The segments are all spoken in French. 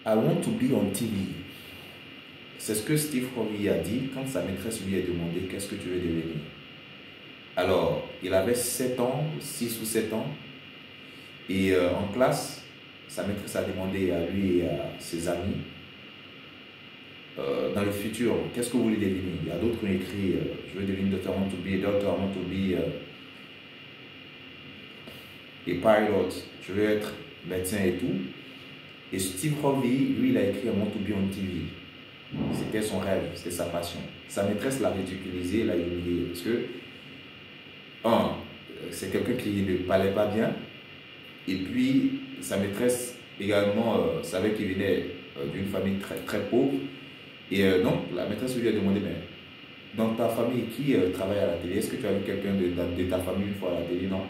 I want to be on TV. C'est ce que Steve Harvey a dit quand sa maîtresse lui a demandé qu'est-ce que tu veux devenir. Alors, il avait 7 ans, 6 ou 7 ans, et en classe, sa maîtresse a demandé à lui et à ses amis, dans le futur, qu'est-ce que vous voulez devenir? Il y a d'autres qui ont écrit, je veux devenir doctor, I want to be a doctor, I want to be a pilot, je veux être médecin et tout. Et Steve Harvey, lui, il a écrit I want to be on TV. C'était son rêve, c'était sa passion. Sa maîtresse l'a ridiculisé, l'a humilié. Parce que, c'est quelqu'un qui ne parlait pas bien. Et puis, sa maîtresse également savait qu'il venait d'une famille très, très pauvre. Et donc, la maîtresse lui a demandé, mais dans ta famille, qui travaille à la télé? Est-ce que tu as vu quelqu'un de ta famille une fois à la télé? Non.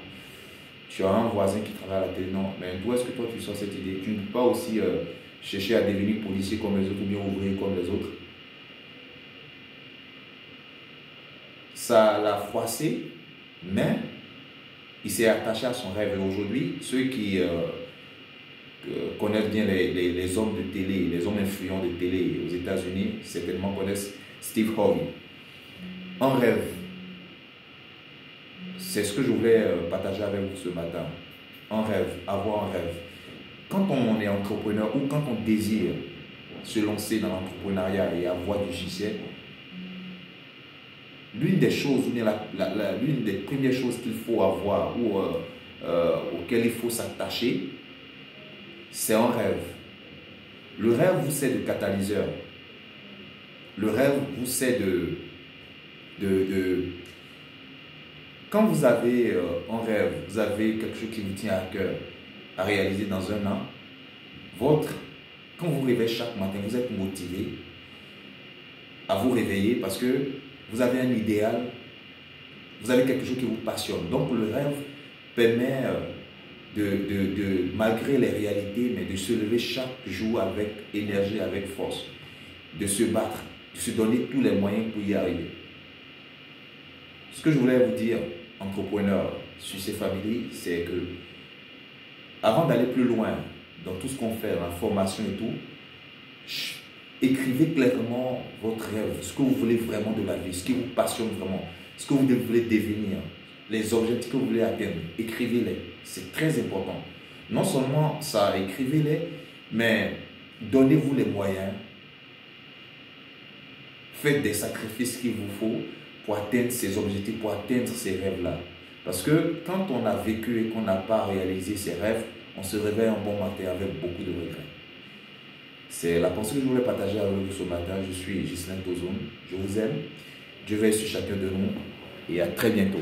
Tu as un voisin qui travaille à la télé? Non. Mais d'où est-ce que toi tu sors cette idée? Tu ne peux pas aussi chercher à devenir policier comme les autres ou bien ouvrier comme les autres? Ça l'a froissé, mais il s'est attaché à son rêve. Et aujourd'hui, ceux qui connaissent bien les hommes de télé, les hommes influents de télé aux États-Unis, certainement connaissent Steve Harvey. Un rêve. C'est ce que je voulais partager avec vous ce matin. Un rêve, avoir un rêve. Quand on est entrepreneur ou quand on désire se lancer dans l'entrepreneuriat et avoir du succès, l'une des choses, l'une des premières choses qu'il faut avoir ou auquel il faut s'attacher, c'est un rêve. Le rêve vous sert de catalyseur. Le rêve vous sert quand vous avez un rêve, vous avez quelque chose qui vous tient à cœur à réaliser dans un an, quand vous réveillez chaque matin, vous êtes motivé à vous réveiller parce que vous avez un idéal, vous avez quelque chose qui vous passionne. Donc le rêve permet malgré les réalités, mais de se lever chaque jour avec énergie, avec force, de se battre, de se donner tous les moyens pour y arriver. Ce que je voulais vous dire, entrepreneur, Succès Family, c'est que avant d'aller plus loin dans tout ce qu'on fait, dans la formation et tout, écrivez clairement votre rêve, ce que vous voulez vraiment de la vie, ce qui vous passionne vraiment, ce que vous voulez devenir, les objectifs que vous voulez atteindre. Écrivez-les, c'est très important. Non seulement ça, écrivez-les, mais donnez-vous les moyens, faites des sacrifices qu'il vous faut pour atteindre ces objectifs, pour atteindre ces rêves-là. Parce que quand on a vécu et qu'on n'a pas réalisé ses rêves, on se réveille un bon matin avec beaucoup de regrets. C'est la pensée que je voulais partager avec vous ce matin. Je suis Ghislain Tozon. Je vous aime. Dieu veille sur chacun de nous et à très bientôt.